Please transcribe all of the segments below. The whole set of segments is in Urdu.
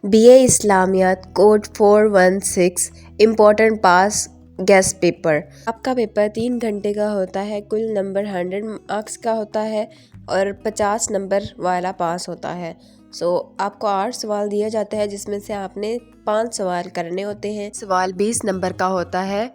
بی اے اسلامیات code 416 important pass guess paper. آپ کا پیپر 3 گھنٹے کا ہوتا ہے، کل نمبر 100 مارکس کا ہوتا ہے اور 50 نمبر والا پاس ہوتا ہے۔ آپ کو 8 سوال دیا جاتا ہے جس میں سے آپ نے 5 سوال کرنے ہوتے ہیں۔ سوال 20 نمبر کا ہوتا ہے۔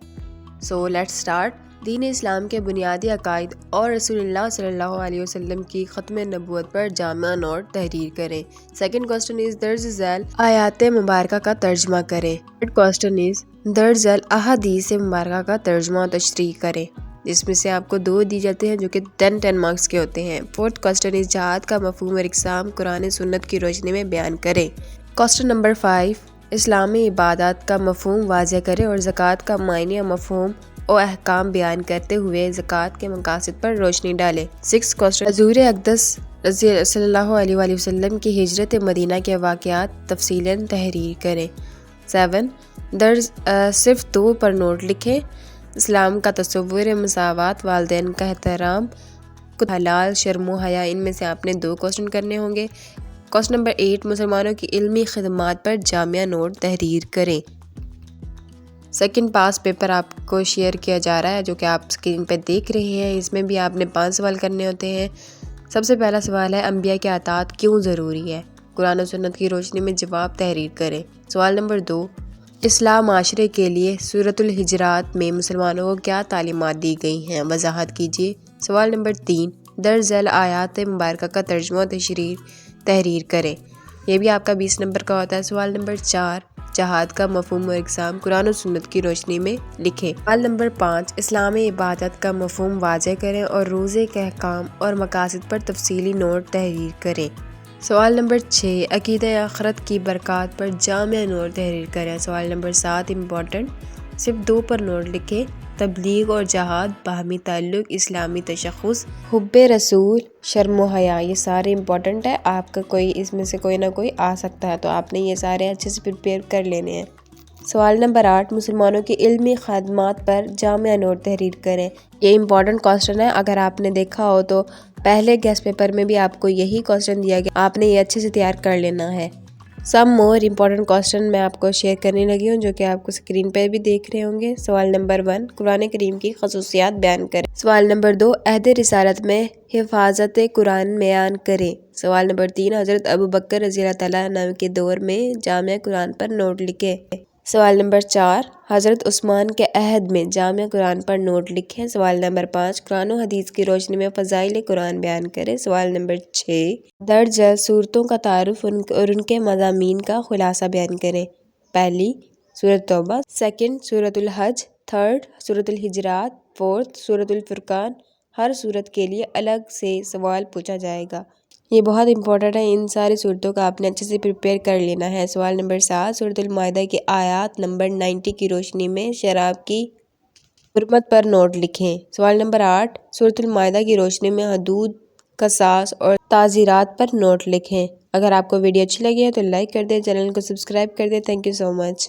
Let's start. دین اسلام کے بنیادی عقائد اور رسول اللہ صلی اللہ علیہ وسلم کی ختم نبوت پر جامع نوٹ تحریر کریں۔ سیکنڈ کوسچن از درج ذیل آیات مبارکہ کا ترجمہ کریں۔ تھرڈ کوسچن از درج ذیل احادیث مبارکہ کا ترجمہ و تشریح کریں، جس میں سے آپ کو 2 دی جاتے ہیں جو کہ 10 مارکس کے ہوتے ہیں۔ فورتھ کوسچن از جہاد کا مفہوم اور اقسام قرآن سنت کی روشنی میں بیان کریں۔ کوسچن نمبر 5 اسلامی عبادات کا مفہوم واضح کریں اور زکوٰۃ کا معنی مفہوم و احکام بیان کرتے ہوئے زکوٰۃ کے مقاصد پر روشنی ڈالیں۔ 6 کوسچن حضور اقدس صلی اللہ علیہ وآلہ وسلم کی ہجرت مدینہ کے واقعات تفصیلاً تحریر کریں۔ 7 درج صرف 2 پر نوٹ لکھیں۔ اسلام کا تصور، مساوات، والدین کا احترام، حلال، شرم و حیا، ان میں سے آپ نے 2 کوسچن کرنے ہوں گے۔ کوسچن نمبر 8 مسلمانوں کی علمی خدمات پر جامع نوٹ تحریر کریں۔ سیکنڈ پاس پیپر آپ کو شیئر کیا جا رہا ہے جو کہ آپ اسکرین پہ دیکھ رہے ہیں۔ اس میں بھی آپ نے 5 سوال کرنے ہوتے ہیں۔ سب سے پہلا سوال ہے انبیاء کی اطاعت کیوں ضروری ہے؟ قرآن و سنت کی روشنی میں جواب تحریر کریں۔ سوال نمبر 2 اصلاح معاشرے کے لیے سورۃ الحجرات میں مسلمانوں کو کیا تعلیمات دی گئی ہیں؟ وضاحت کیجیے۔ سوال نمبر 3 درج ذیل آیات مبارکہ کا ترجمہ و تحریر کریں۔ یہ بھی آپ کا 20 نمبر کا ہوتا ہے۔ سوال نمبر 4 جہاد کا مفہوم اور اقسام قرآن و سنت کی روشنی میں لکھیں۔ سوال نمبر 5 اسلامی عبادت کا مفہوم واضح کریں اور روزے کے احکام اور مقاصد پر تفصیلی نوٹ تحریر کریں۔ سوال نمبر 6 عقیدہ آخرت کی برکات پر جامع نوٹ تحریر کریں۔ سوال نمبر 7 امپورٹنٹ صرف 2 پر نوٹ لکھیں۔ تبلیغ اور جہاد، باہمی تعلق، اسلامی تشخص، حب رسول، شرم و حیا، یہ سارے امپورٹنٹ ہے۔ آپ کا کوئی اس میں سے کوئی نہ کوئی آ سکتا ہے تو آپ نے یہ سارے اچھے سے پریپیئر کر لینے ہیں۔ سوال نمبر 8 مسلمانوں کی علمی خدمات پر جامع نوٹ تحریر کریں۔ یہ امپورٹنٹ کوسچن ہے، اگر آپ نے دیکھا ہو تو پہلے گیسٹ پیپر میں بھی آپ کو یہی کوسچن دیا گیا، آپ نے یہ اچھے سے تیار کر لینا ہے۔ سم مور امپورٹنٹ کوسچن میں آپ کو شیئر کرنے لگی ہوں جو کہ آپ کو اسکرین پہ بھی دیکھ رہے ہوں گے۔ سوال نمبر 1 قرآن کریم کی خصوصیات بیان کریں۔ سوال نمبر 2 عہد رسالت میں حفاظت قرآن بیان کریں۔ سوال نمبر 3 حضرت ابوبکر رضی اللہ تعالیٰ عنہ کے دور میں جامع قرآن پر نوٹ لکھیں۔ سوال نمبر 4 حضرت عثمان کے عہد میں جامع قرآن پر نوٹ لکھیں۔ سوال نمبر 5 قرآن و حدیث کی روشنی میں فضائل قرآن بیان کریں۔ سوال نمبر 6 درج ذیل سورتوں کا تعارف اور ان کے مضامین کا خلاصہ بیان کریں۔ پہلی سورۃ توبہ، سیکنڈ سورۃ الحج، تھرڈ سورۃ الحجرات، فورتھ سورۃ الفرقان۔ ہر سورت کے لیے الگ سے سوال پوچھا جائے گا۔ یہ بہت امپورٹنٹ ہے، ان ساری صورتوں کا آپ نے اچھے سے پریپیئر کر لینا ہے۔ سوال نمبر 7 سورۃ المائدہ کی آیات نمبر 90 کی روشنی میں شراب کی حرمت پر نوٹ لکھیں۔ سوال نمبر 8 سورۃ المائدہ کی روشنی میں حدود، قصاص اور تعزیرات پر نوٹ لکھیں۔ اگر آپ کو ویڈیو اچھی لگی ہے تو لائک کر دیں، چینل کو سبسکرائب کر دیں۔ Thank you so much.